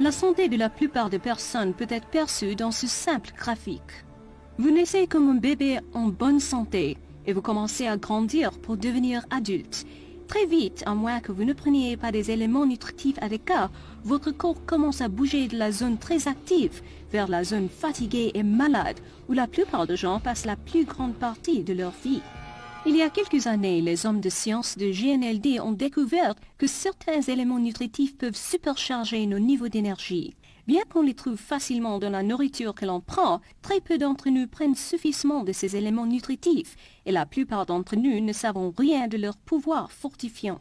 La santé de la plupart des personnes peut être perçue dans ce simple graphique. Vous naissez comme un bébé en bonne santé et vous commencez à grandir pour devenir adulte. Très vite, à moins que vous ne preniez pas des éléments nutritifs adéquats, votre corps commence à bouger de la zone très active vers la zone fatiguée et malade, où la plupart des gens passent la plus grande partie de leur vie. Il y a quelques années, les hommes de science de GNLD ont découvert que certains éléments nutritifs peuvent supercharger nos niveaux d'énergie. Bien qu'on les trouve facilement dans la nourriture que l'on prend, très peu d'entre nous prennent suffisamment de ces éléments nutritifs et la plupart d'entre nous ne savons rien de leur pouvoir fortifiant.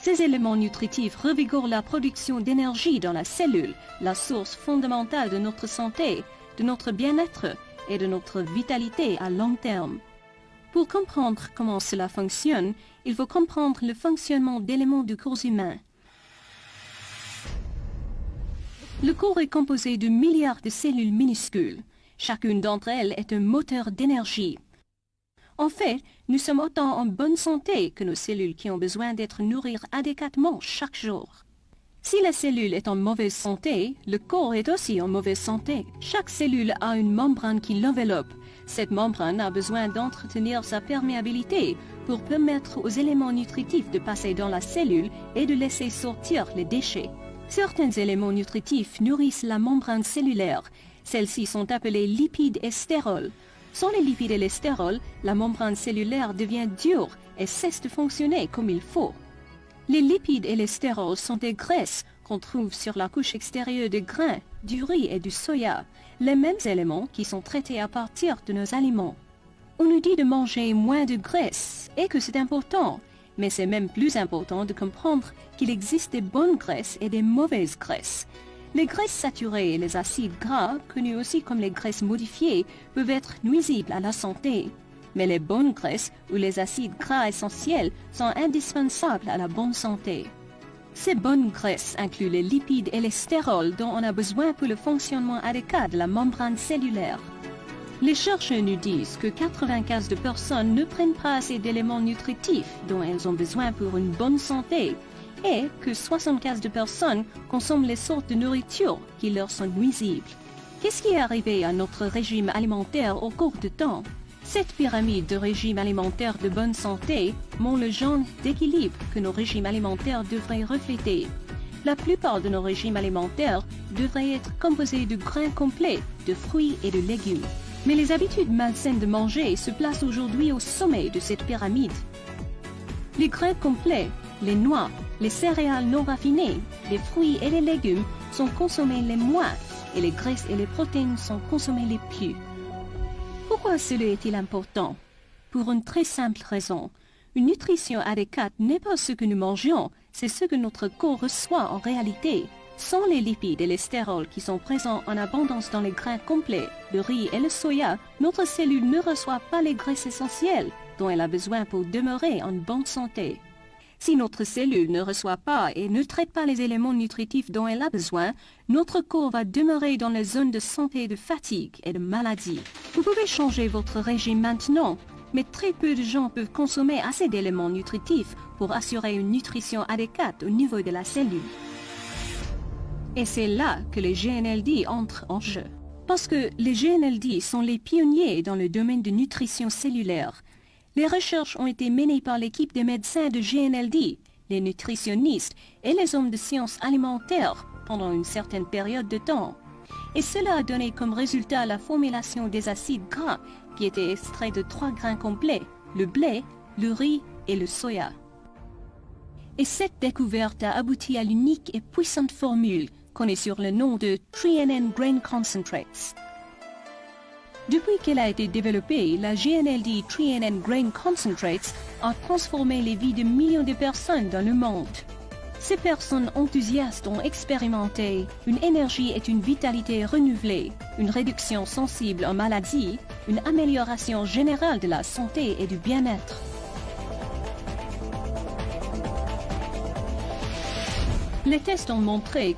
Ces éléments nutritifs revigorent la production d'énergie dans la cellule, la source fondamentale de notre santé, de notre bien-être et de notre vitalité à long terme. Pour comprendre comment cela fonctionne, il faut comprendre le fonctionnement d'éléments du corps humain. Le corps est composé de milliards de cellules minuscules. Chacune d'entre elles est un moteur d'énergie. En fait, nous sommes autant en bonne santé que nos cellules qui ont besoin d'être nourries adéquatement chaque jour. Si la cellule est en mauvaise santé, le corps est aussi en mauvaise santé. Chaque cellule a une membrane qui l'enveloppe. Cette membrane a besoin d'entretenir sa perméabilité pour permettre aux éléments nutritifs de passer dans la cellule et de laisser sortir les déchets. Certains éléments nutritifs nourrissent la membrane cellulaire. Celles-ci sont appelées lipides et stérols. Sans les lipides et les stérols, la membrane cellulaire devient dure et cesse de fonctionner comme il faut. Les lipides et les stérols sont des graisses qu'on trouve sur la couche extérieure des grains, du riz et du soya, les mêmes éléments qui sont traités à partir de nos aliments. On nous dit de manger moins de graisse et que c'est important, mais c'est même plus important de comprendre qu'il existe des bonnes graisses et des mauvaises graisses. Les graisses saturées et les acides gras, connus aussi comme les graisses modifiées, peuvent être nuisibles à la santé. Mais les bonnes graisses ou les acides gras essentiels sont indispensables à la bonne santé. Ces bonnes graisses incluent les lipides et les stérols dont on a besoin pour le fonctionnement adéquat de la membrane cellulaire. Les chercheurs nous disent que 95% de personnes ne prennent pas assez d'éléments nutritifs dont elles ont besoin pour une bonne santé et que 75% de personnes consomment les sortes de nourriture qui leur sont nuisibles. Qu'est-ce qui est arrivé à notre régime alimentaire au cours du temps? Cette pyramide de régime alimentaire de bonne santé montre le genre d'équilibre que nos régimes alimentaires devraient refléter. La plupart de nos régimes alimentaires devraient être composés de grains complets, de fruits et de légumes. Mais les habitudes malsaines de manger se placent aujourd'hui au sommet de cette pyramide. Les grains complets, les noix, les céréales non raffinées, les fruits et les légumes sont consommés les moins et les graisses et les protéines sont consommées les plus. Pourquoi cela est-il important? Pour une très simple raison. Une nutrition adéquate n'est pas ce que nous mangeons, c'est ce que notre corps reçoit en réalité. Sans les lipides et les stérols qui sont présents en abondance dans les grains complets, le riz et le soya, notre cellule ne reçoit pas les graisses essentielles dont elle a besoin pour demeurer en bonne santé. Si notre cellule ne reçoit pas et ne traite pas les éléments nutritifs dont elle a besoin, notre corps va demeurer dans les zones de santé de fatigue et de maladie. Vous pouvez changer votre régime maintenant, mais très peu de gens peuvent consommer assez d'éléments nutritifs pour assurer une nutrition adéquate au niveau de la cellule. Et c'est là que les GNLD entrent en jeu. Parce que les GNLD sont les pionniers dans le domaine de nutrition cellulaire. Les recherches ont été menées par l'équipe des médecins de GNLD, les nutritionnistes et les hommes de sciences alimentaires pendant une certaine période de temps. Et cela a donné comme résultat la formulation des acides gras qui étaient extraits de 3 grains complets, le blé, le riz et le soya. Et cette découverte a abouti à l'unique et puissante formule connue sur le nom de 3NN Grain Concentrates. Depuis qu'elle a été développée, la GNLD 3NN Grain Concentrates a transformé les vies de millions de personnes dans le monde. Ces personnes enthousiastes ont expérimenté une énergie et une vitalité renouvelée, une réduction sensible en maladies, une amélioration générale de la santé et du bien-être. Les tests ont montré